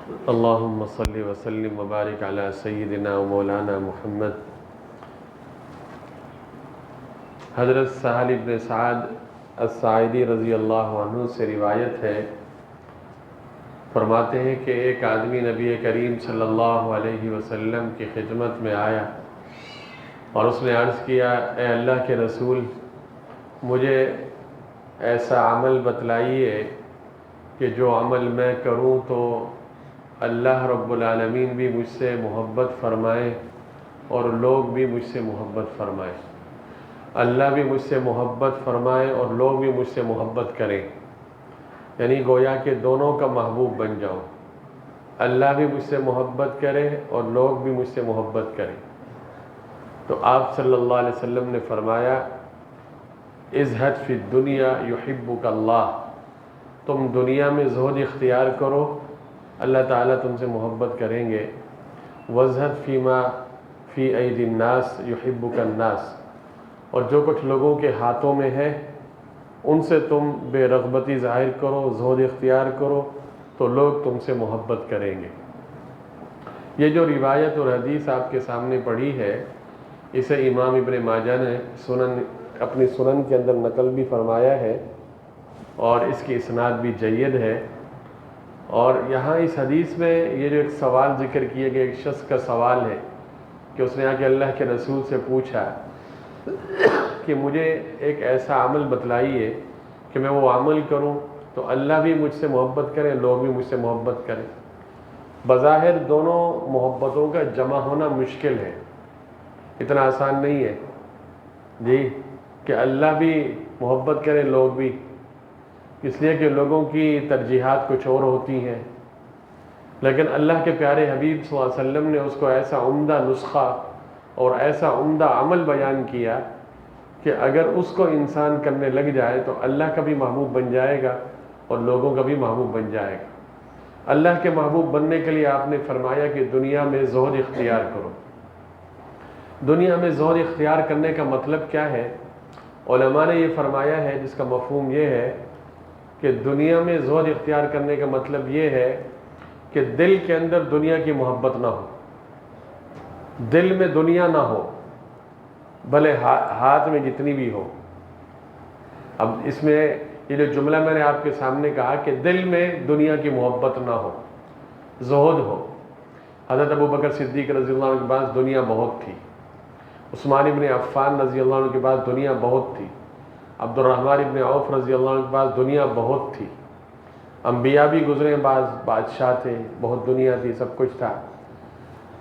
اللہم صلی وسلم وبارک علی سیدنا و مولانا محمد۔ حضرت سہل بن سعد الساعدی رضی اللہ عنہ سے روایت ہے، فرماتے ہیں کہ ایک آدمی نبی کریم صلی اللہ علیہ وسلم کی خدمت میں آیا اور اس نے عرض کیا، اے اللہ کے رسول، مجھے ایسا عمل بتلائیے کہ جو عمل میں کروں تو اللہ رب العالمین بھی مجھ سے محبت فرمائے اور لوگ بھی مجھ سے محبت فرمائیں، اللہ بھی مجھ سے محبت فرمائے اور لوگ بھی مجھ سے محبت کریں، یعنی گویا کہ دونوں کا محبوب بن جاؤں، اللہ بھی مجھ سے محبت کرے اور لوگ بھی مجھ سے محبت کریں۔ تو آپ صلی اللہ علیہ وسلم نے فرمایا، ازہد فی الدنیا یحبک اللہ، تم دنیا میں زہد اختیار کرو، اللہ تعالیٰ تم سے محبت کریں گے۔ وازہد فیما فی ایدی الناس یحبک الناس، اور جو کچھ لوگوں کے ہاتھوں میں ہے ان سے تم بے رغبتی ظاہر کرو، زہد اختیار کرو تو لوگ تم سے محبت کریں گے۔ یہ جو روایت اور حدیث آپ کے سامنے پڑھی ہے، اسے امام ابن ماجہ نے اپنی سنن کے اندر نقل بھی فرمایا ہے اور اس کی اسناد بھی جید ہے۔ اور یہاں اس حدیث میں یہ جو ایک سوال ذکر کیا گیا، ایک شخص کا سوال ہے کہ اس نے آ کے اللہ کے رسول سے پوچھا کہ مجھے ایک ایسا عمل بتلائیے کہ میں وہ عمل کروں تو اللہ بھی مجھ سے محبت کرے، لوگ بھی مجھ سے محبت کریں۔ بظاہر دونوں محبتوں کا جمع ہونا مشکل ہے، اتنا آسان نہیں ہے جی کہ اللہ بھی محبت کرے، لوگ بھی، اس لیے کہ لوگوں کی ترجیحات کچھ اور ہوتی ہیں، لیکن اللہ کے پیارے حبیب صلی اللہ علیہ وسلم نے اس کو ایسا عمدہ نسخہ اور ایسا عمدہ عمل بیان کیا کہ اگر اس کو انسان کرنے لگ جائے تو اللہ کا بھی محبوب بن جائے گا اور لوگوں کا بھی محبوب بن جائے گا۔ اللہ کے محبوب بننے کے لیے آپ نے فرمایا کہ دنیا میں زہد اختیار کرو۔ دنیا میں زہد اختیار کرنے کا مطلب کیا ہے؟ علماء نے یہ فرمایا ہے، جس کا مفہوم یہ ہے کہ دنیا میں زہد اختیار کرنے کا مطلب یہ ہے کہ دل کے اندر دنیا کی محبت نہ ہو، دل میں دنیا نہ ہو، بھلے ہاتھ میں جتنی بھی ہو۔ اب اس میں یہ جو جملہ میں نے آپ کے سامنے کہا کہ دل میں دنیا کی محبت نہ ہو، زہد ہو۔ حضرت ابوبکر صدیق رضی اللہ عنہ کے پاس دنیا بہت تھی، عثمان ابن عفان رضی اللہ عنہ کے پاس دنیا بہت تھی، عبد الرحمن ابن عوف رضی اللہ عنہ کے پاس دنیا بہت تھی، انبیاء بھی گزرے، بعض بادشاہ تھے، بہت دنیا تھی، سب کچھ تھا۔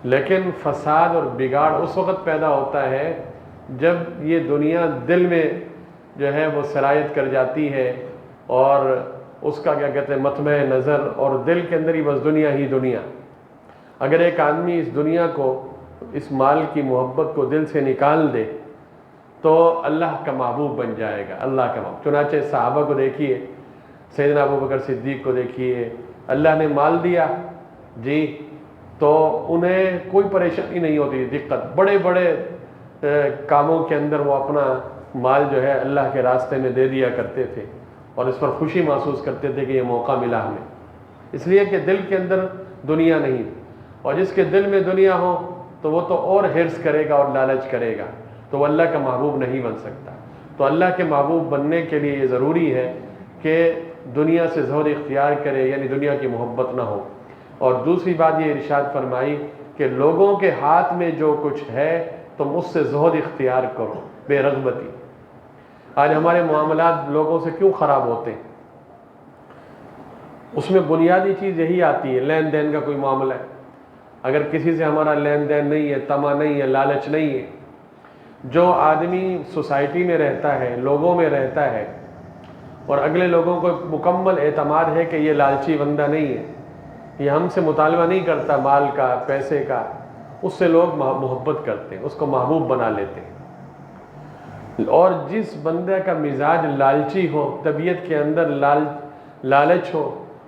لیکن فساد اور بگاڑ اس وقت پیدا ہوتا ہے جب یہ دنیا دل میں جو ہے وہ سرایت کر جاتی ہے اور اس کا کیا کہتے ہیں مطمع نظر، اور دل کے اندر ہی بس دنیا ہی دنیا۔ اگر ایک آدمی اس دنیا کو، اس مال کی محبت کو دل سے نکال دے تو اللہ کا محبوب بن جائے گا، اللہ کا محبوب۔ چنانچہ صحابہ کو دیکھیے، سیدنا ابوبکر صدیق کو دیکھیے، اللہ نے مال دیا جی تو انہیں کوئی پریشانی نہیں ہوتی، دقت، بڑے بڑے کاموں کے اندر وہ اپنا مال جو ہے اللہ کے راستے میں دے دیا کرتے تھے اور اس پر خوشی محسوس کرتے تھے کہ یہ موقع ملا ہمیں، اس لیے کہ دل کے اندر دنیا نہیں۔ اور جس کے دل میں دنیا ہو تو وہ تو اور حرص کرے گا اور لالچ کرے گا، تو وہ اللہ کا محبوب نہیں بن سکتا۔ تو اللہ کے محبوب بننے کے لیے یہ ضروری ہے کہ دنیا سے زہد اختیار کرے، یعنی دنیا کی محبت نہ ہو۔ اور دوسری بات یہ ارشاد فرمائی کہ لوگوں کے ہاتھ میں جو کچھ ہے تم اس سے زہد اختیار کرو، بے رغبتی۔ آج ہمارے معاملات لوگوں سے کیوں خراب ہوتے ہیں؟ اس میں بنیادی چیز یہی آتی ہے، لین دین کا کوئی معاملہ ہے، اگر کسی سے ہمارا لین دین نہیں ہے، طمع نہیں ہے، لالچ نہیں ہے۔ جو آدمی سوسائٹی میں رہتا ہے، لوگوں میں رہتا ہے اور اگلے لوگوں کو مکمل اعتماد ہے کہ یہ لالچی بندہ نہیں ہے، یہ ہم سے مطالبہ نہیں کرتا مال کا، پیسے کا، اس سے لوگ محبت کرتے ہیں، اس کو محبوب بنا لیتے ہیں۔ اور جس بندے کا مزاج لالچی ہو، طبیعت کے اندر لالچ ہو،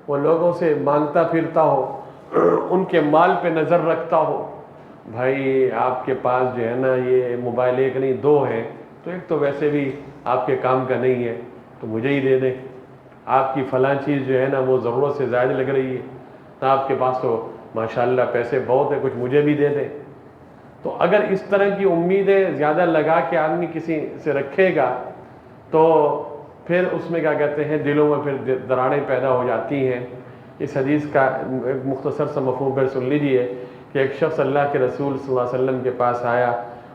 وہ لوگوں سے مانگتا پھرتا ہو، ان کے مال پہ نظر رکھتا ہو، بھائی آپ کے پاس جو ہے نا یہ موبائل ایک نہیں دو ہے، تو ایک تو ویسے بھی آپ کے کام کا نہیں ہے تو مجھے ہی دے دیں، آپ کی فلاں چیز جو ہے نا وہ ضرورت سے زائد لگ رہی ہے، آپ کے پاس تو ماشاءاللہ پیسے بہت ہیں، کچھ مجھے بھی دے دیں۔ تو اگر اس طرح کی امیدیں زیادہ لگا کے آدمی کسی سے رکھے گا تو پھر اس میں کیا کہتے ہیں دلوں میں پھر دراڑیں پیدا ہو جاتی ہیں۔ اس حدیث کا ایک مختصر سا مفہوم پھر سن لیجئے کہ ایک شخص اللہ کے رسول صلی اللہ علیہ وسلم کے پاس آیا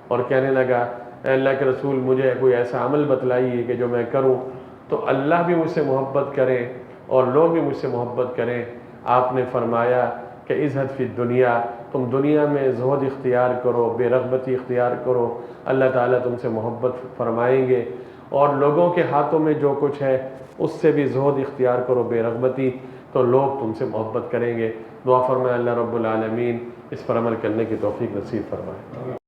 اور کہنے لگا اے اللہ کے رسول مجھے کوئی ایسا عمل بتلائیے کہ جو میں کروں تو اللہ بھی مجھ سے محبت کریں اور لوگ بھی مجھ سے محبت کریں۔ آپ نے فرمایا کہ ازہد فی الدنیا، تم دنیا میں زہد اختیار کرو، بے رغبتی اختیار کرو، اللہ تعالیٰ تم سے محبت فرمائیں گے، اور لوگوں کے ہاتھوں میں جو کچھ ہے اس سے بھی زہد اختیار کرو، بے رغبتی، تو لوگ تم سے محبت کریں گے۔ دعا فرمائے اللہ رب العالمین اس پر عمل کرنے کی توفیق نصیب فرمائے۔